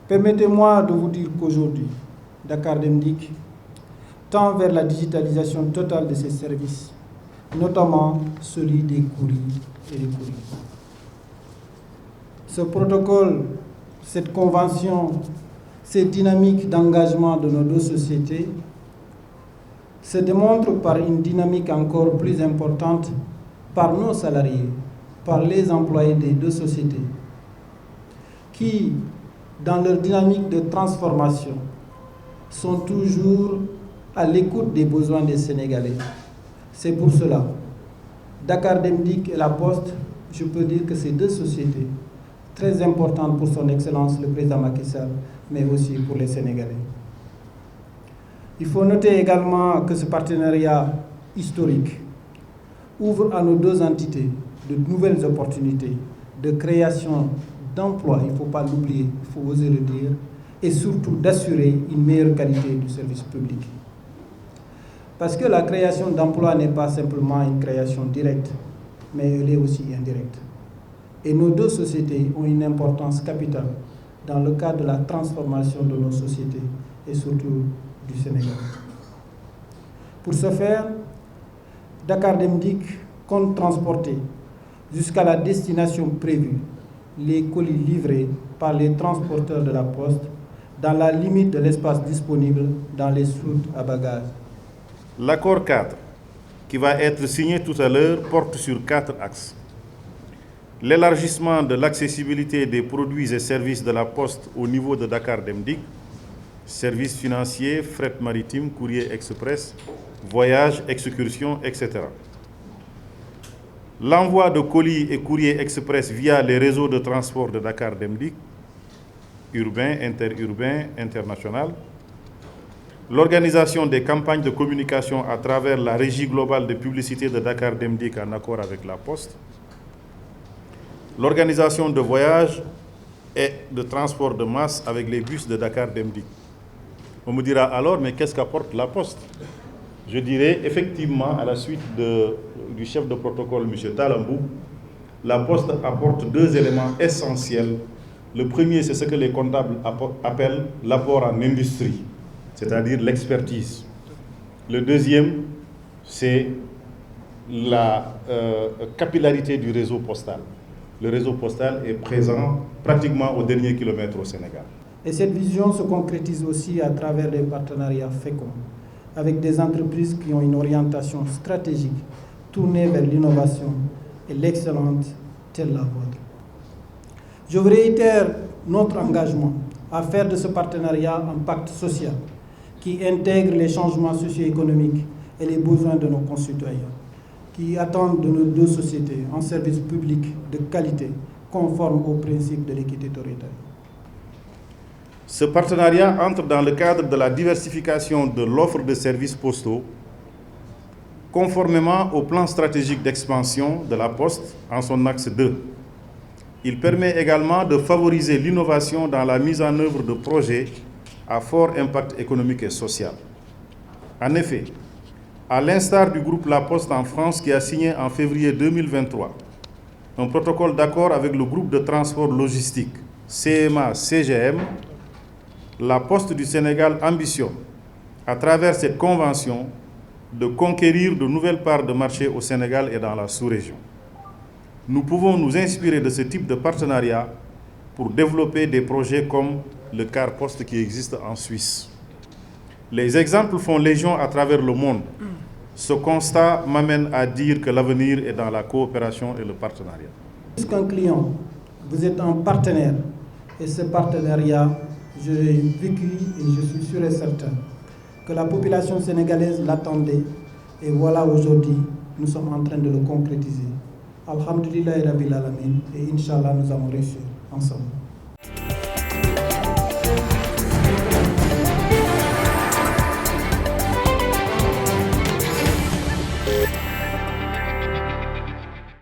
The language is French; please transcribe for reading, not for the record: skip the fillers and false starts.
Permettez-moi de vous dire qu'aujourd'hui, Dakar Dem Dikk tend vers la digitalisation totale de ses services, notamment celui des courriers et des courriers. Ce protocole, cette convention, cette dynamique d'engagement de nos deux sociétés se démontre par une dynamique encore plus importante par nos salariés, par les employés des deux sociétés, qui, dans leur dynamique de transformation, sont toujours à l'écoute des besoins des Sénégalais. C'est pour cela, Dakar Dem Dikk et La Poste, je peux dire que ces deux sociétés, très importantes pour son Excellence le président Macky Sall, mais aussi pour les Sénégalais. Il faut noter également que ce partenariat historique ouvre à nos deux entités de nouvelles opportunités de création d'emplois, il ne faut pas l'oublier, il faut oser le dire, et surtout d'assurer une meilleure qualité du service public. Parce que la création d'emplois n'est pas simplement une création directe, mais elle est aussi indirecte. Et nos deux sociétés ont une importance capitale dans le cadre de la transformation de nos sociétés et surtout du Sénégal. Pour ce faire, Dakar Dem Dikk compte transporter jusqu'à la destination prévue les colis livrés par les transporteurs de la Poste dans la limite de l'espace disponible dans les soutes à bagages. L'accord cadre qui va être signé tout à l'heure porte sur 4 axes. L'élargissement de l'accessibilité des produits et services de la Poste au niveau de Dakar Dem Dikk, services financiers, fret maritime, courrier express, voyages, excursions, etc. L'envoi de colis et courriers express via les réseaux de transport de Dakar Dem Dikk, urbain, interurbain, international. L'organisation des campagnes de communication à travers la régie globale de publicité de Dakar Dem Dikk en accord avec la Poste. L'organisation de voyages et de transport de masse avec les bus de Dakar Dem Dikk. On me dira alors, mais qu'est-ce qu'apporte la Poste? Je dirais effectivement, à la suite du chef de protocole, M. Talambou, la Poste apporte 2 éléments essentiels. Le premier, c'est ce que les comptables appellent l'apport en industrie, c'est-à-dire l'expertise. Le deuxième, c'est la capillarité du réseau postal. Le réseau postal est présent pratiquement au dernier kilomètre au Sénégal. Et cette vision se concrétise aussi à travers des partenariats féconds avec des entreprises qui ont une orientation stratégique tournée vers l'innovation et l'excellence telle la vôtre. Je vous réitère notre engagement à faire de ce partenariat un pacte social qui intègre les changements socio-économiques et les besoins de nos concitoyens, qui attendent de nos deux sociétés un service public de qualité conforme aux principes de l'équité territoriale. Ce partenariat entre dans le cadre de la diversification de l'offre de services postaux, conformément au plan stratégique d'expansion de la Poste en son axe 2. Il permet également de favoriser l'innovation dans la mise en œuvre de projets à fort impact économique et social. En effet, à l'instar du groupe La Poste en France qui a signé en février 2023 un protocole d'accord avec le groupe de transport logistique CMA-CGM, la Poste du Sénégal ambitionne, à travers cette convention, de conquérir de nouvelles parts de marché au Sénégal et dans la sous-région. Nous pouvons nous inspirer de ce type de partenariat pour développer des projets comme le car poste qui existe en Suisse. Les exemples font légion à travers le monde. Ce constat m'amène à dire que l'avenir est dans la coopération et le partenariat. Plus qu'un client, vous êtes un partenaire. Et ce partenariat, je l'ai vécu et je suis sûr et certain que la population sénégalaise l'attendait. Et voilà, aujourd'hui, nous sommes en train de le concrétiser. Alhamdulillah Rabbil Alamin. Et Inch'Allah, nous allons réussir ensemble.